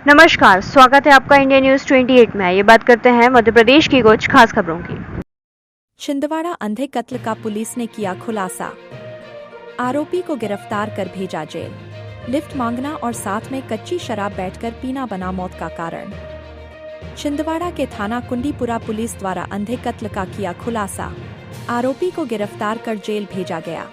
नमस्कार, स्वागत है आपका इंडिया न्यूज 28 में। ये बात करते हैं मध्य प्रदेश की कुछ खास खबरों की। छिंदवाड़ा अंधे कत्ल का पुलिस ने किया खुलासा। आरोपी को गिरफ्तार कर भेजा जेल। लिफ्ट मांगना और साथ में कच्ची शराब बैठकर पीना बना मौत का कारण। छिंदवाड़ा के थाना कुंडीपुरा पुलिस द्वारा अंधे कत्ल का किया खुलासा। आरोपी को गिरफ्तार कर जेल भेजा गया।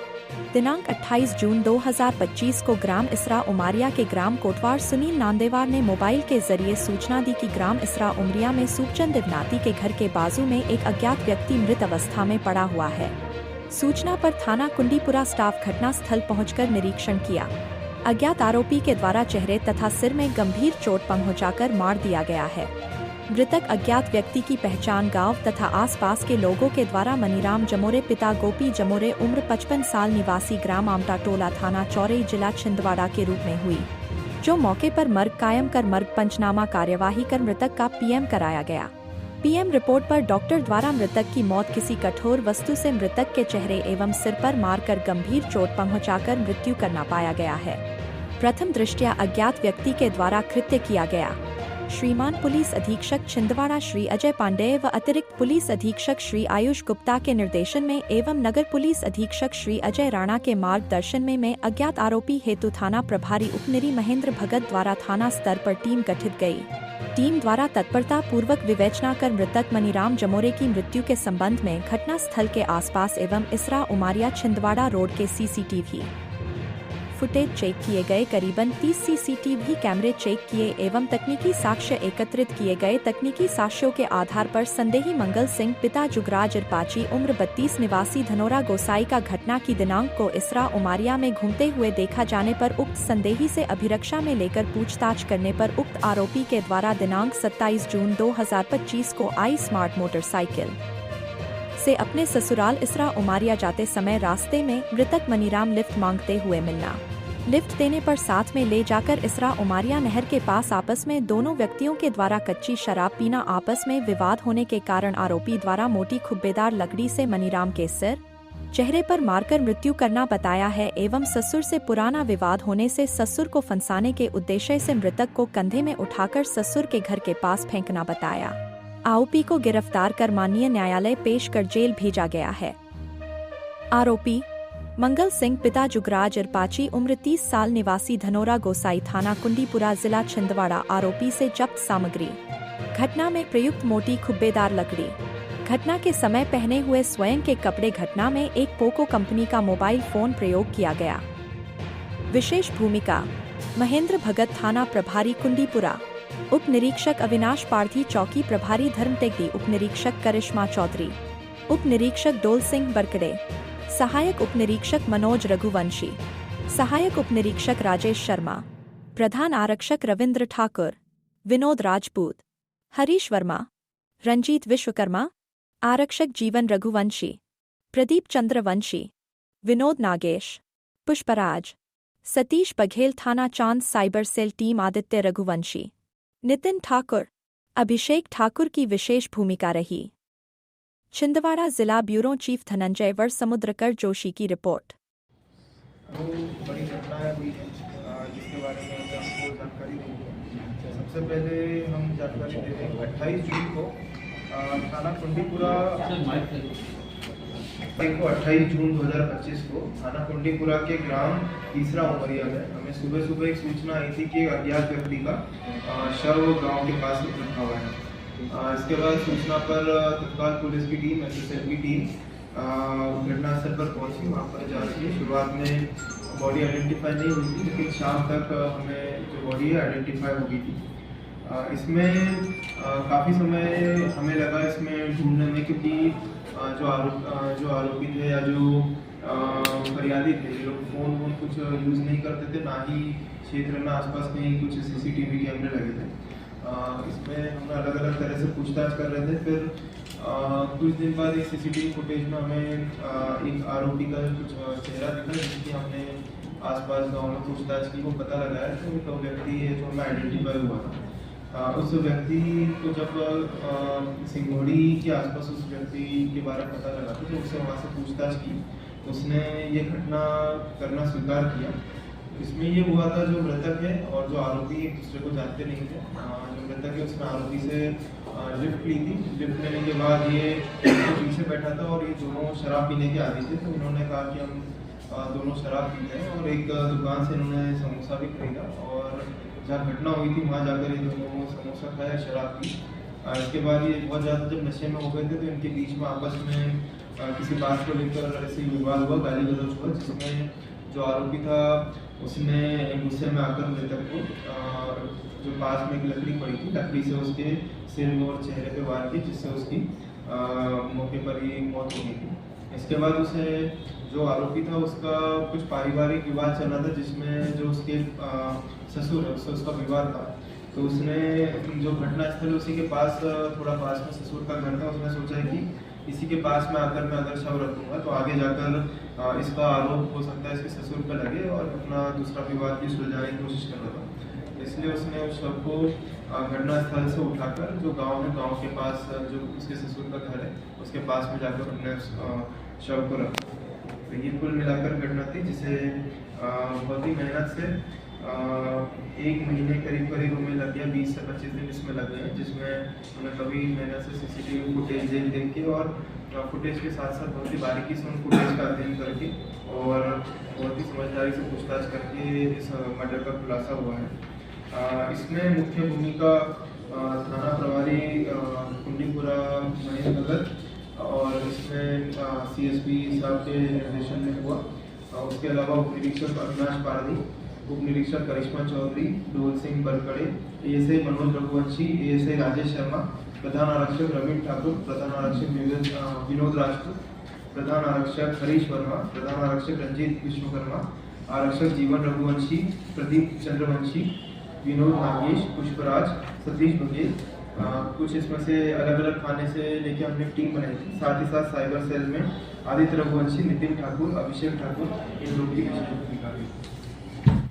दिनांक 28 जून 2025 को ग्राम इसरा उमारिया के ग्राम कोटवार सुनील नांदेवार ने मोबाइल के जरिए सूचना दी कि ग्राम इसरा उमरिया में सूखचंद दिवनाती के घर के बाजू में एक अज्ञात व्यक्ति मृत अवस्था में पड़ा हुआ है। सूचना पर थाना कुंडीपुरा स्टाफ घटना स्थल पहुंचकर निरीक्षण किया। अज्ञात आरोपी के द्वारा चेहरे तथा सिर में गंभीर चोट पहुंचाकर मार दिया गया है। मृतक अज्ञात व्यक्ति की पहचान गांव तथा आसपास के लोगों के द्वारा मनीराम जमोरे पिता गोपी जमोरे उम्र 55 साल निवासी ग्राम आमटा टोला थाना चौरई जिला छिंदवाड़ा के रूप में हुई, जो मौके पर मर्ग कायम कर मर्ग पंचनामा कार्यवाही कर मृतक का पीएम कराया गया। पीएम रिपोर्ट पर डॉक्टर द्वारा मृतक की मौत किसी कठोर वस्तु से मृतक के चेहरे एवं सिर पर मारकर गंभीर चोट पहुंचाकर मृत्यु करना पाया गया है। प्रथम दृष्टया अज्ञात व्यक्ति के द्वारा कृत्य किया गया। श्रीमान पुलिस अधीक्षक छिंदवाड़ा श्री अजय पांडेय व अतिरिक्त पुलिस अधीक्षक श्री आयुष गुप्ता के निर्देशन में एवं नगर पुलिस अधीक्षक श्री अजय राणा के मार्गदर्शन में अज्ञात आरोपी हेतु थाना प्रभारी उपनिरी महेंद्र भगत द्वारा थाना स्तर पर टीम गठित गई। टीम द्वारा तत्परता पूर्वक विवेचना कर मृतक मनीराम जमोरे की मृत्यु के संबंध में घटना स्थल के आसपास एवं इसरा उमारिया छिंदवाड़ा रोड के सीसीटीवी फुटेज चेक किए गए। करीबन 30 सीसीटीवी कैमरे चेक किए एवं तकनीकी साक्ष्य एकत्रित किए गए। तकनीकी साक्ष्यों के आधार पर संदेही मंगल सिंह पिता जुगराज इरपाची उम्र 32 निवासी धनोरा गोसाई का घटना की दिनांक को इसरा उमारिया में घूमते हुए देखा जाने पर उक्त संदेही से अभिरक्षा में लेकर पूछताछ करने पर उक्त आरोपी के द्वारा दिनांक 27 जून 2025 को आई स्मार्ट मोटरसाइकिल से अपने ससुराल इसरा उमारिया जाते समय रास्ते में मृतक मनीराम लिफ्ट मांगते हुए मिलना। लिफ्ट देने पर साथ में ले जाकर इसरा उमारिया नहर के पास आपस में दोनों व्यक्तियों के द्वारा कच्ची शराब पीना आपस में विवाद होने के कारण आरोपी द्वारा मोटी खुब्बेदार लकड़ी से मनीराम के सिर चेहरे पर मारकर मृत्यु करना बताया है एवं ससुर से पुराना विवाद होने से ससुर को फंसाने के उद्देश्य से मृतक को कंधे में उठाकर ससुर के घर के पास फेंकना बताया। आरोपी को गिरफ्तार कर माननीय न्यायालय पेश कर जेल भेजा गया है। आरोपी मंगल सिंह पिता जुगराज इरपाची उम्र 30 साल निवासी धनोरा गोसाई थाना कुंडीपुरा जिला छिंदवाड़ा। आरोपी से जब्त सामग्री। घटना में प्रयुक्त मोटी खुब्बेदार लकड़ी। घटना के समय पहने हुए स्वयं के कपड़े। घटना में एक पोको कंपनी का मोबाइल फोन प्रयोग किया गया। विशेष भूमिका महेंद्र भगत थाना प्रभारी कुंडीपुरा। उप निरीक्षक अविनाश पार्थी चौकी प्रभारी धर्म टेकड़ी। उप निरीक्षक करिश्मा चौधरी। उप निरीक्षक डोल सिंह बरकड़े। सहायक उप निरीक्षक मनोज रघुवंशी। सहायक उप निरीक्षक राजेश शर्मा। प्रधान आरक्षक रविंद्र ठाकुर। विनोद राजपूत। हरीश वर्मा। रंजीत विश्वकर्मा। आरक्षक जीवन रघुवंशी। प्रदीप चंद्र वंशी। विनोद नागेश। पुष्पराज। सतीश बघेल थाना Chand cyber cell team Aditya Raghuvanshi. Nitin Thakur. Abhishek Thakur की विशेष भूमिका रही। छिंदवाड़ा जिला ब्यूरो चीफ धनंजय वर समुद्रकर जोशी की रिपोर्ट। बड़ी घटनाएं हुई हैं जिसके बारे में हमको जानकारी दी है। सबसे पहले हम जानकारी दे रहे हैं 28 जून को थाना कुंडीपुरा को 28 जून 2025 को थाना कुंडीपुरा के ग्राम तीसरा उमरिया में हमें सुबह सुबह एक सूचना आई थी कि एक अज्ञात व्यक्ति का शव गांव के पास रखा हुआ है। इसके बाद सूचना पर तत्काल पुलिस की टीम एसएसएफ की टीम घटनास्थल पर पहुंची। वहां पर जांच की। शुरुआत में बॉडी आइडेंटिफाई नहीं हुई थी, लेकिन शाम तक हमें जो बॉडी है आइडेंटिफाई हो गई थी। इसमें काफ़ी समय हमें लगा इसमें ढूंढने में, क्योंकि जो आरोपी थे या जो फरियादी थे, ये लोग फ़ोन वोन कुछ यूज़ नहीं करते थे, ना ही क्षेत्र में आसपास कहीं कुछ सीसीटीवी कैमरे लगे थे। इसमें हम अलग अलग तरह से पूछताछ कर रहे थे। फिर कुछ दिन बाद एक सीसीटीवी फुटेज में हमें एक आरोपी का कुछ चेहरा दिखा, जिसकी हमने आसपास गांव में पूछताछ की। वो पता लगाया कि तो व्यक्ति है जो हमें आइडेंटिफाई हुआ था। उस व्यक्ति को जब सिंघोड़ी के आसपास उस व्यक्ति के बारे में पता लगा तो उससे वहाँ से पूछताछ की। उसने ये घटना करना स्वीकार किया। इसमें ये हुआ था, जो मृतक है और जो आरोपी एक दूसरे को जानते नहीं थे। जो मृतक है उसने आरोपी से लिफ्ट ली थी। लिफ्ट लेने के बाद ये उसके पीछे बैठा था और ये दोनों शराब पीने के आदी थे, तो इन्होंने कहा कि हम दोनों शराब पीते हैं, और एक दुकान से इन्होंने समोसा भी खरीदा और जहाँ घटना हुई थी वहाँ जाकर ये दोनों समोसा खाया, शराब पी। इसके बाद ये बहुत ज़्यादा जब नशे में हो गए थे, तो इनके बीच में आपस में किसी बात को लेकर ऐसे विवाद हुआ, गाली गलौज हुआ, जिसमें जो आरोपी था उसने गुस्से में आकर मृतक को जो पास में एक लकड़ी पड़ी थी, लकड़ी से उसके सिर में और चेहरे पे वार की, जिससे उसकी मौके पर ही मौत हो गई थी। इसके बाद उसे जो आरोपी था उसका कुछ पारिवारिक विवाद चल रहा था, जिसमें जो उसके ससुर है उससे उसका विवाद था। तो उसने जो घटनास्थल उसी के पास, थोड़ा पास में ससुर का घर था, उसने सोचा है कि इसी के पास में आकर मैं अगर शव रखूँगा तो आगे जाकर इसका आरोप हो सकता है इसके ससुर पर लगे, और अपना दूसरा विवाद भी सुलझाने की कोशिश कर रहा था। इसलिए उसने उस शव को घटनास्थल से उठाकर जो गांव है, गांव के पास जो उसके ससुर का घर है उसके पास में जाकर अपने शव को रखा। तो ये कुल मिलाकर घटना थी, जिसे बहुत ही मेहनत से 1 महीने करीब हमें लग गया, 20 से 25 दिन इसमें लग गए, जिसमें हमें कभी मेहनत से CCTV फुटेज देख के और फुटेज के साथ साथ बहुत ही बारीकी से उन फुटेज का अध्ययन करके और बहुत ही समझदारी से पूछताछ करके इस मर्डर का खुलासा हुआ है। इसमें मुख्य भूमिका थाना प्रभारी कुंडीपुरा महेंद्र भगत और इसमें CSP साहब के निर्देशन में हुआ। उसके अलावा उप निरीक्षक अविनाश पारदी, उप निरीक्षक करिश्मा चौधरी, डोल सिंह बरकड़े, ASI मनोज रघुवंशी, ASI राजेश शर्मा, प्रधान आरक्षक रवीन ठाकुर, प्रधान आरक्षक विनोद राजपूत, प्रधान आरक्षक हरीश वर्मा, प्रधान आरक्षक रंजीत विश्वकर्मा, आरक्षक जीवन रघुवंशी, प्रदीप चंद्रवंशी, विनोद नागेश, पुष्पराज, सतीश बघेल। कुछ इसमें से अलग अलग थाने से लेके हमने टीम बनाई थी। साथ ही साथ साइबर सेल में आदित्य रघुवंशी, नितिन ठाकुर, अभिषेक ठाकुर, इन लोग की भूमिका थी।